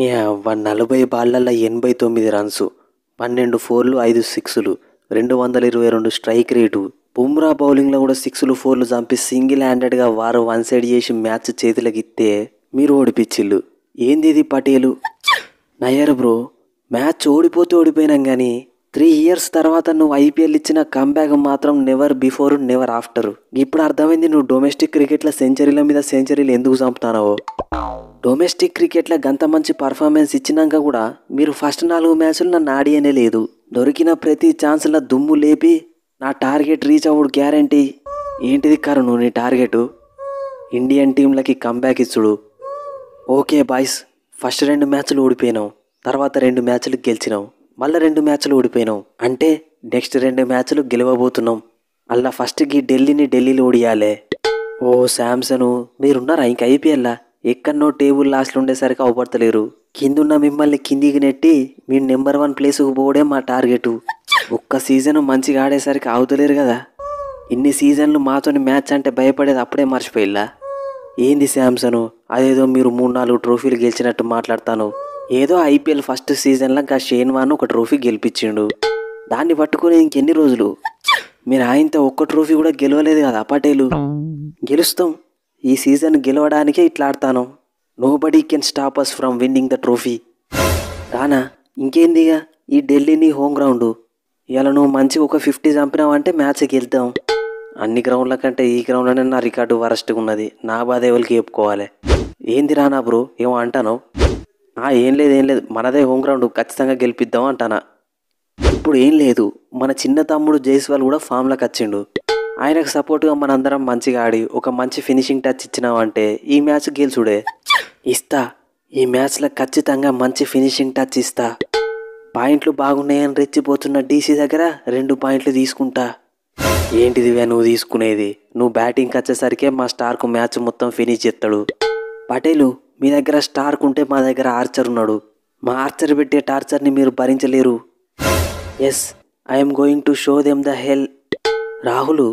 యావ్వ 40 బాళ్లల్లో 89 runs, 12 ఫోర్లు, 5 సిక్సులు, 222 strike rate. Bumrah బౌలింగ్లో కూడా సిక్సులు, ఫోర్లు చంపి సింగిల్ హ్యాండెడ్గా వారు వన్ సైడ్ చేసి మ్యాచ్ చేతులకిస్తే మీరు ఓడిపించిల్లు. ఏంది ఇది పటేలు? నయ్యర్ బ్రో, మ్యాచ్ ఓడిపోతే ఓడిపోయినాం కానీ 3 years తర్వాత నువ్వు ఐపీఎల్ ఇచ్చిన కంబ్యాక్ మాత్రం నెవర్ బిఫోర్ నెవర్ ఆఫ్టర్. ఇప్పుడు అర్థమైంది నువ్వు డొమెస్టిక్ క్రికెట్లో సెంచరీల మీద సెంచరీలు ఎందుకు చంపుతానవో. డొమెస్టిక్ క్రికెట్లో గంత మంచి పర్ఫార్మెన్స్ ఇచ్చినాక కూడా మీరు ఫస్ట్ 4 మ్యాచ్లు నన్ను ఆడియనే లేదు. దొరికిన ప్రతి ఛాన్స్లో దుమ్ము లేపి నా టార్గెట్ రీచ్ అవ్వడు గ్యారంటీ. ఏంటిది కరుణు నీ టార్గెటు? ఇండియన్ టీంలకి కంబ్యాక్ ఇచ్చుడు. ఓకే బాయ్స్, ఫస్ట్ 2 మ్యాచ్లు ఓడిపోయినాం, తర్వాత 2 మ్యాచ్లు గెలిచినాం, మళ్ళీ 2 మ్యాచ్లు ఓడిపోయినాం. అంటే నెక్స్ట్ 2 మ్యాచ్లు గెలవబోతున్నాం. అలా ఫస్ట్కి ఢిల్లీలో ఓడియాలే. ఓ శాంసను, మీరున్నారా ఇంక ఐపీఎల్లా? ఎక్కడనో టేబుల్ లాస్ట్లో ఉండేసరికి అవపడతలేరు. కిందున్న మిమ్మల్ని కిందికి నెట్టి మీ నెంబర్ 1 ప్లేస్కు పోవడే మా టార్గెటు. ఒక్క సీజన్ మంచిగా ఆడేసరికి అవుతలేరు కదా. ఇన్ని సీజన్లు మాతోని మ్యాచ్ అంటే భయపడేది అప్పుడే మర్చిపోయిల్లా? ఏంది శాంసను, అదేదో మీరు 3-4 ట్రోఫీలు గెలిచినట్టు మాట్లాడతాను. ఏదో ఐపీఎల్ ఫస్ట్ సీజన్లో గా షేన్ వాన్ ఒక ట్రోఫీ గెలిపించిండు, దాన్ని పట్టుకుని ఇంకెన్ని రోజులు? మీరు ఆయనతో ఒక్క ట్రోఫీ కూడా గెలవలేదు కదా పటేలు. గెలుస్తాం, ఈ సీజన్ గెలవడానికే ఇట్లా ఆడతాను. Nobody can stop us from winning the trophy. Rana ఇంకేందిగా, ఈ ఢిల్లీ నీ హోమ్ గ్రౌండు. ఇలా నువ్వు మంచిగా ఒక 50 చంపినావంటే మ్యాచ్కి వెళ్తాం. అన్ని గ్రౌండ్ల కంటే ఈ గ్రౌండ్లోనే నా రికార్డు వరస్ట్గా ఉన్నది. నా బాధ ఎవరికి చెప్పుకోవాలి. ఏంది రానా బ్రో, ఏమో అంటాను? ఏం లేదు, మనదే హోమ్ గ్రౌండ్, ఖచ్చితంగా గెలిపిద్దాం అంటానా. ఇప్పుడు ఏం లేదు, మన చిన్న తమ్ముడు జైస్వాల్ కూడా ఫామ్లోకి వచ్చిండు. ఆయనకు సపోర్ట్గా మనందరం మంచిగా ఆడి ఒక మంచి ఫినిషింగ్ టచ్ ఇచ్చినామంటే ఈ మ్యాచ్ గెలుచుడే. ఇస్తా, ఈ మ్యాచ్లో ఖచ్చితంగా మంచి ఫినిషింగ్ టచ్ ఇస్తా. పాయింట్లు బాగున్నాయని రెచ్చిపోతున్న డీసీ దగ్గర 2 పాయింట్లు తీసుకుంటా. ఏంటిదివే నువ్వు తీసుకునేది? నువ్వు బ్యాటింగ్కి వచ్చేసరికే మా స్టార్కు మ్యాచ్ మొత్తం ఫినిష్ చేస్తాడు. పటేలు, మీ దగ్గర స్టార్క్ ఉంటే మా దగ్గర ఆర్చర్ ఉన్నాడు. మా ఆర్చర్ పెట్టే టార్చర్ని మీరు భరించలేరు. Yes, I'm going to show them the hell. Rahul,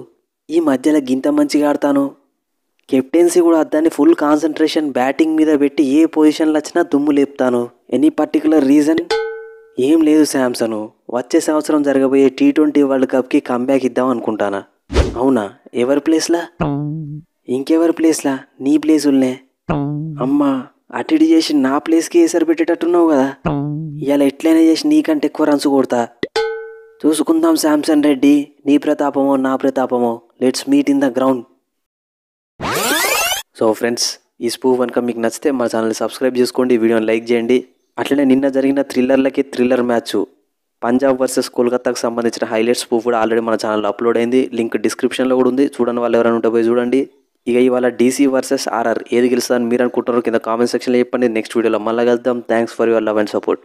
ఈ మధ్యలో గింత మంచిగా ఆడతాను. కెప్టెన్సీ కూడా అద్దాన్ని ఫుల్ కాన్సన్ట్రేషన్ బ్యాటింగ్ మీద పెట్టి ఏ పొజిషన్లో వచ్చినా దుమ్ము లేపుతాను. Any particular reason? ఏం లేదు శాంసను, వచ్చే సంవత్సరం జరగబోయే T20 వరల్డ్ కప్కి కంబ్యాక్ ఇద్దాం అనుకుంటానా. అవునా? ఎవరి ప్లేస్లా? ఇంకెవరి ప్లేస్లా? నీ ప్లేసుల్నే. అమ్మా, అటిడి చేసి నా ప్లేస్కి ఏసరి పెట్టేటట్టున్నావు కదా. ఇవాళ ఎట్లయినా చేసి నీకంటే ఎక్కువ రన్స్ కొడతా. చూసుకుందాం శాంసన్ రెడ్డి, నీ ప్రతాపమో నా ప్రతాపమో. Let's meet in the ground. So friends, ఈ స్పూఫ్ కనుక మీకు నచ్చితే మా ఛానల్ని సబ్స్క్రైబ్ చేసుకోండి, వీడియోని లైక్ చేయండి. అట్లనే నిన్న జరిగిన థ్రిల్లర్లకి థ్రిల్లర్ మ్యాచ్ పంజాబ్ వర్సెస్ కోల్కతాకు సంబంధించిన హైలైట్స్ ప్రూఫ్ కూడా ఆల్రెడీ మన ఛానల్లో అప్లోడ్ అయింది. లింక్ డిస్క్రిప్షన్లో కూడా ఉంది, చూడని వాళ్ళు ఎవరైనా ఉంటే పోయి చూడండి. ఇక ఇవాళ డీసీ వర్సెస్ ఆర్ఆర్ ఏది గెలుస్తుందని మీరు అనుకుంటారో కింద కామెంట్ సెక్షన్లో చెప్పండి. నెక్స్ట్ వీడియోలో మళ్ళీ కలుద్దాం. Thanks for your love and support.